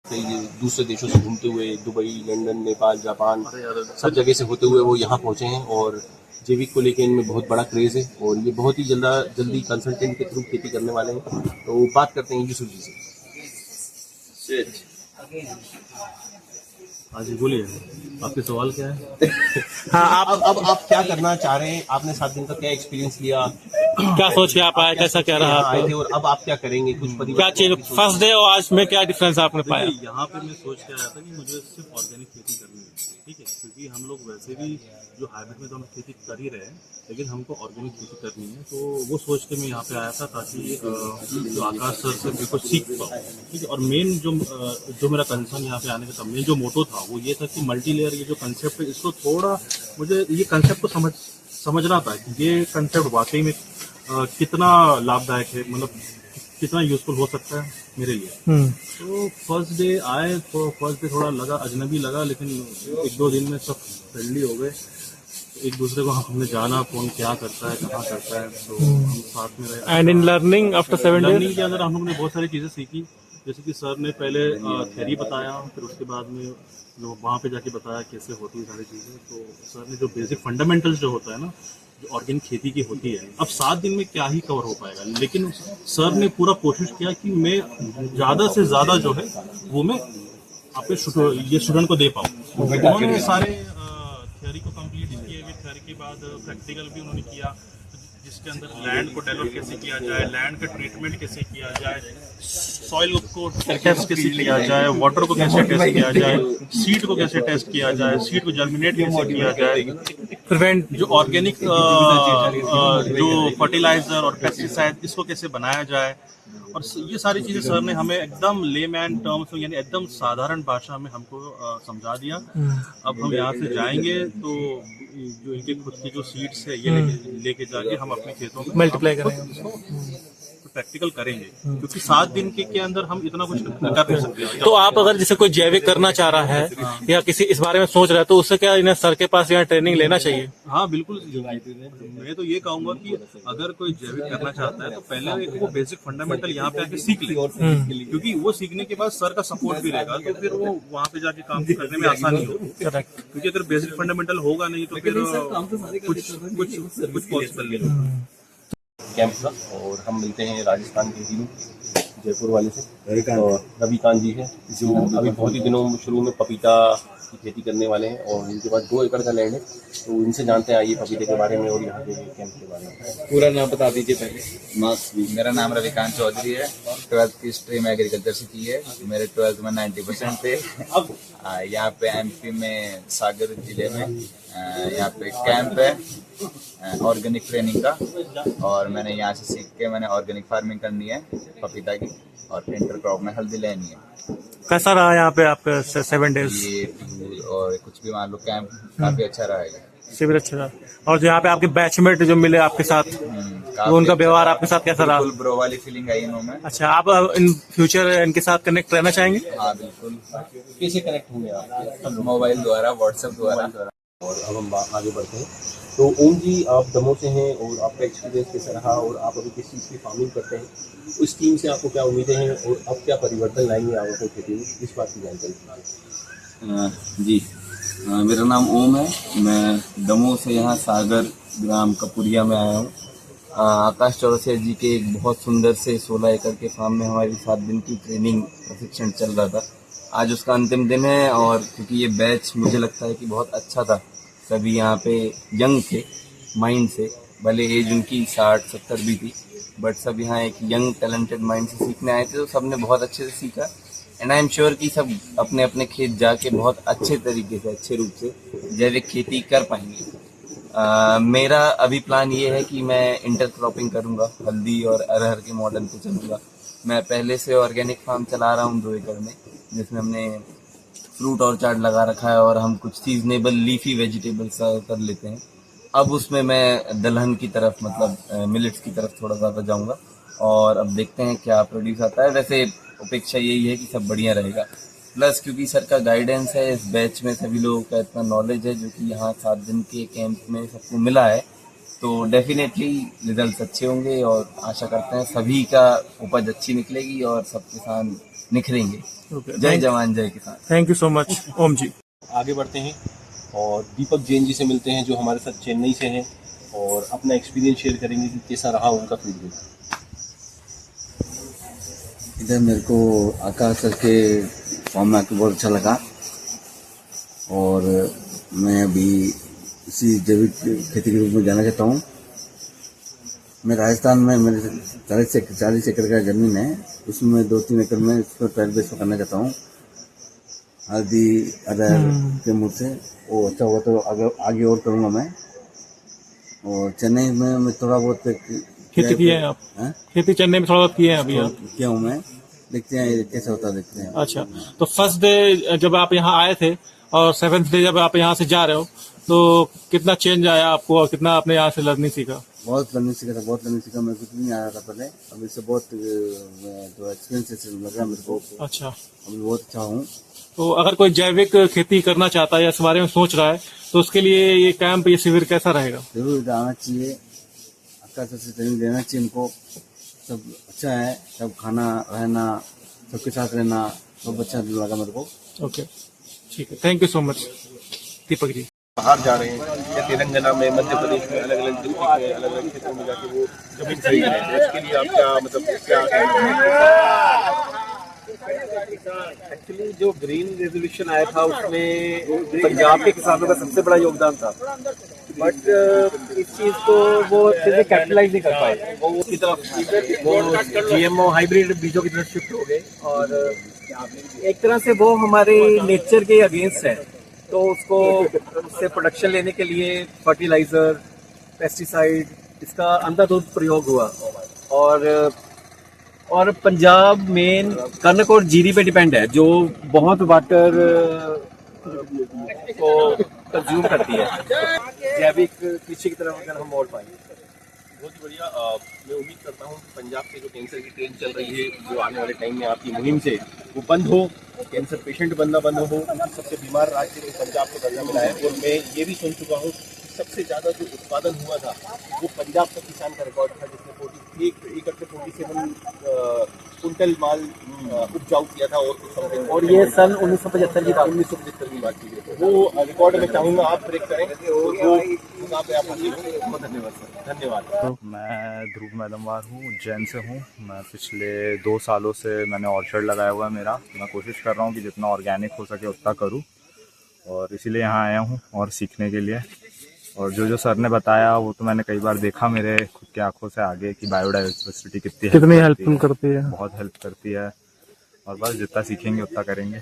कई दूसरे देशों से घूमते हुए दुबई, लंदन, नेपाल, जापान सब जगह से होते हुए वो यहाँ पहुँचे हैं और जैविक को लेके इनमें बहुत बड़ा क्रेज़ है और ये बहुत ही जल्दी कंसल्टेंट के थ्रू खेती करने वाले हैं। तो बात करते हैं यूसुफ जी से। हाँ जी, बोलिए, आपके सवाल क्या है? हाँ, अब आप क्या करना चाह रहे हैं? आपने 7 दिन का क्या एक्सपीरियंस लिया? क्या सोच के आप आए, कैसा क्या रहा आए थे आपका? और अब आप क्या करेंगे? कुछ क्या चीज फर्स्ट डे और आज में क्या डिफरेंस आपने पाया? देखिए, यहाँ पे मैं सोच के आया था कि मुझे सिर्फ ऑर्गेनिक खेती करनी है, ठीक है, क्योंकि हम लोग वैसे भी जो हाइब्रिड में तो हम खेती कर ही रहे हैं, लेकिन हमको ऑर्गेनिक खेती करनी है। तो वो सोच के मैं यहाँ पे आया था ताकि जो आकाश सर से मेरे को सीख पाऊँ, ठीक है। और मेन जो मेरा कंसर्न यहाँ पे आने का मेन जो मोटो था वो ये था कि मल्टी लेयर ये जो कंसेप्ट है, इसको थोड़ा मुझे ये कंसेप्ट को समझना था कि ये कंसेप्ट वाकई में कितना लाभदायक है, मतलब कितना यूजफुल हो सकता है मेरे लिए। तो फर्स्ट डे आए तो फर्स्ट डे थोड़ा लगा, अजनबी लगा, लेकिन 1-2 दिन में सब फ्रेंडली हो गए। एक दूसरे को हमने जाना कौन क्या करता है, कहाँ करता है, तो हम साथ में रहे। And in learning after 7 learning days के अंदर हम लोग ने बहुत सारी चीज़ें सीखी, जैसे कि सर ने पहले थ्योरी बताया, फिर उसके बाद में जो वहाँ पे जाके बताया कैसे होती है सारी चीज़ें। तो सर ने जो बेसिक फंडामेंटल्स जो होता है ना, जो ऑर्गेनिक खेती की होती है, अब 7 दिन में क्या ही कवर हो पाएगा, लेकिन सर ने पूरा कोशिश किया कि मैं ज़्यादा से ज़्यादा जो है वो मैं अपने स्टूडेंट को दे पाऊँ। उन्होंने सारे थ्योरी को कंप्लीट किए, थ्योरी के बाद प्रैक्टिकल भी उन्होंने किया, जिसके अंदर लैंड को डेवलप कैसे किया जाए, लैंड का ट्रीटमेंट कैसे किया जाए, सॉइल को टेस्ट कैसे किया जाए, वाटर को कैसे टेस्ट किया जाए, सीड को कैसे टेस्ट किया जाए, सीड को जर्मिनेट कैसे किया जाए, प्रिवेंट जो ऑर्गेनिक जो फर्टिलाइजर और पेस्टिसाइड इसको कैसे बनाया जाए। और ये सारी चीज़ें सर ने हमें एकदम लेमैन टर्म्स में, यानी एकदम साधारण भाषा में हमको समझा दिया। अब हम यहाँ से जाएंगे तो जो इनके खुद की जो सीड्स है ये लेके जाके हम अपने खेतों में मल्टीप्लाई करेंगे, प्रैक्टिकल करेंगे, क्योंकि 7 दिन के अंदर हम इतना कुछ कर नहीं सकते। तो आप अगर जैसे कोई जैविक करना चाह रहा है या किसी इस बारे में सोच रहा है तो उससे क्या इन्हें सर के पास यहाँ ट्रेनिंग लेना चाहिए? हाँ बिल्कुल, मैं तो ये कहूंगा कि अगर कोई जैविक करना चाहता है तो पहले एक वो बेसिक फंडामेंटल यहाँ पे आके सीख ले, क्योंकि वो सीखने के बाद सर का सपोर्ट भी रहेगा, तो फिर वो वहाँ पे जाके काम करने में आसानी होगी। क्योंकि अगर बेसिक फंडामेंटल होगा नहीं तो फिर कुछ पॉसिबल नहीं होगा। कैंप का और हम मिलते हैं राजस्थान के हीरो जयपुर वाले से, और रविकांत जी है जो अभी बहुत ही दिनों शुरू में पपीता की खेती करने वाले हैं और इनके पास 2 एकड़ का लैंड है। तो इनसे जानते हैं आइए पपीते के बारे में और यहाँ के कैंप के बारे में। पूरा नाम बता दीजिए पहले। मेरा नाम रविकांत चौधरी है, 12th की स्ट्रीम एग्रीकल्चर से की है, मेरे 12th में 90% थे। यहाँ पे एमपी में सागर जिले में यहाँ पे कैंप है ऑर्गेनिक ट्रेनिंग का, और मैंने यहाँ से सीख के मैंने ऑर्गेनिक फार्मिंग करनी है पपीता की, और इंटर क्रॉप में हल्दी लेनी है। कैसा रहा यहाँ पे आपका 7 डेज? ये और कुछ भी मान लो, कैंप काफी अच्छा रहा है, शिविर अच्छा रहा। और जो यहाँ पे आपके बैचमेट जो मिले आपके साथ, वो उनका व्यवहार आपके साथ कैसा रहा? बिल्कुल ब्रो वाली फीलिंग आई इनमें। अच्छा, आप इन फ्यूचर इनके साथ कनेक्ट रहना चाहेंगे? हाँ बिल्कुल। कैसे कनेक्ट होंगे आप? मोबाइल द्वारा, व्हाट्सएप द्वारा। और अब हम आगे बढ़ते हैं। तो ओम जी, आप दमोह से हैं और आपका एक्सपीरियंस कैसा रहा और आप अभी किस चीज़ की फार्मिंग करते हैं? उस टीम से आपको क्या उम्मीदें हैं और अब क्या परिवर्तन लाएंगे आप अपनी खेती में, इस बात की जानकारी दीजिए। जी, मेरा नाम ओम है, मैं दमोह से यहाँ सागर ग्राम कपुरिया में आया हूँ। आकाश चौरसिया जी के एक बहुत सुंदर से 16 एकड़ के फार्म में हमारी 7 दिन की ट्रेनिंग प्रशिक्षण चल रहा था। आज उसका अंतिम दिन है, और क्योंकि ये बैच मुझे लगता है कि बहुत अच्छा था, सभी यहाँ पे यंग थे माइंड से, भले एज उनकी 60-70 भी थी, बट सब यहाँ एक यंग टैलेंटेड माइंड से सीखने आए थे। तो सब ने बहुत अच्छे से सीखा, एंड आई एम श्योर कि सब अपने अपने खेत जाके बहुत अच्छे तरीके से, अच्छे रूप से जैविक खेती कर पाएंगे। मेरा अभी प्लान ये है कि मैं इंटर क्रॉपिंग करूँगा, हल्दी और अरहर के मॉडल पे चलूँगा। मैं पहले से ऑर्गेनिक फार्म चला रहा हूँ 2 एकड़ में, जिसमें हमने फ्रूट ऑर्चार्ड लगा रखा है और हम कुछ सीजनेबल लीफी वेजिटेबल्स कर लेते हैं। अब उसमें मैं दलहन की तरफ, मतलब मिलेट्स की तरफ थोड़ा ज़्यादा जाऊंगा, और अब देखते हैं क्या प्रोड्यूस आता है। वैसे अपेक्षा यही है कि सब बढ़िया रहेगा, प्लस क्योंकि सर का गाइडेंस है, इस बैच में सभी लोगों का इतना नॉलेज है जो कि यहाँ 7 दिन के कैंप में सबको मिला है, तो डेफिनेटली रिजल्ट्स अच्छे होंगे और आशा करते हैं सभी का उपज अच्छी निकलेगी और सब किसान निखरेंगे। ओके, जय जवान जय किसान। थैंक यू सो मच ओम जी। आगे बढ़ते हैं और दीपक जैन जी से मिलते हैं जो हमारे साथ चेन्नई से हैं और अपना एक्सपीरियंस शेयर करेंगे कि कैसा रहा उनका फीडबैक। इधर मेरे को आकाश सर के फॉर्म में आके बहुत अच्छा लगा और मैं अभी इसी जैविक खेती के रूप में जाना चाहता हूँ। मैं राजस्थान में मेरे 40 एकड़ का ज़मीन है, उसमें 2-3 एकड़ में इसको ट्रायल बेस पर करना चाहता हूँ। हल्दी अदर के मूड से वो अच्छा हुआ तो आगे और करूँगा मैं। और चेन्नई में मैं थोड़ा बहुत खेती किए हैं आप? हाँ? खेती चेन्नई में थोड़ा बहुत किए हैं अभी आप? किया हूँ मैं, देखते हैं कैसा होता है, देखते हैं। अच्छा, तो फर्स्ट डे जब आप यहाँ आए थे और 7th डे जब आप यहाँ से जा रहे हो तो कितना चेंज आया आपको और कितना आपने यहाँ से लर्निंग सीखा? बहुत लर्निंग सीखा था, बहुत लर्निंग सीखा। मैं कुछ नहीं आ रहा था पहले, अब इससे बहुत जो एक्सपीरियंस लग रहा है मेरे को। अच्छा, अभी बहुत अच्छा हूँ। तो अगर कोई जैविक खेती करना चाहता है या इस बारे में सोच रहा है तो उसके लिए ये कैंप, ये शिविर कैसा रहेगा? जरूर इधर आना चाहिए, आकाश से ट्रेनिंग लेना चाहिए इनको। सब अच्छा है, सब खाना रहना, सबके साथ रहना सब अच्छा लगा मेरे को। ओके, ठीक है, thank you so much Deepak ji. बाहर जा रहे हैं या तेलंगाना में, मध्य प्रदेश में, अलग अलग डिस्ट्रिक्ट में, अलग अलग क्षेत्रों में जाके वो जमीन खरीद रहे हैं, उसके लिए आप क्या मतलब क्या एक्चुअली जो ग्रीन रेजोल्यूशन आया था उसमें पंजाब के किसानों का सबसे बड़ा योगदान था, बट इस चीज को वो सीधे कैपिटलाइज नहीं कर पाए। वो उसकी तरफ वो जीएमओ हाइब्रिड बीजों की तरफ शिफ्ट हो गए और एक तरह से वो हमारे नेचर के अगेंस्ट है। तो उससे प्रोडक्शन लेने के लिए फर्टिलाइजर, पेस्टिसाइड, इसका अंधाधुंध प्रयोग हुआ और पंजाब मेन कनक और जीरी पे डिपेंड है जो बहुत वाटर को कंज्यूम करती है। जैविक कृषि की तरफ अगर हम मोड़ पाएंगे बहुत बढ़िया। मैं उम्मीद करता हूँ कि पंजाब से जो कैंसर की ट्रेन चल रही है, जो आने वाले टाइम में आपकी मुहिम से वो बंद हो, कैंसर पेशेंट बनना बंद हो, क्योंकि सबसे बीमार राज्य में पंजाब को दर्जा मिला है। और मैं ये भी सुन चुका हूँ कि सबसे ज़्यादा जो उत्पादन हुआ था वो पंजाब का किसान का रिकॉर्ड था, जिसने 47 कुंटल माल उपजाऊ किया था। और ये सन 1975 की बात 1975 की बात की है, तो वो रिकॉर्ड मैं चाहूँगा आप ब्रेक करें। तो वो मुकाम पे आप बहुत धन्यवाद सर, धन्यवाद। मैं ध्रुव मैदमवार हूँ, उज्जैन से हूँ। मैं पिछले 2 सालों से मैंने ऑर्चर्ड लगाया हुआ है मेरा। मैं कोशिश कर रहा हूँ कि जितना ऑर्गेनिक हो सके उतना करूँ और इसीलिए यहाँ आया हूँ और सीखने के लिए। और जो सर ने बताया वो तो मैंने कई बार देखा मेरे खुद की आंखों से आगे कि बायोडाइवर्सिटी कितनी हेल्प करती है। बहुत हेल्प करती है और बस जितना सीखेंगे उतना करेंगे।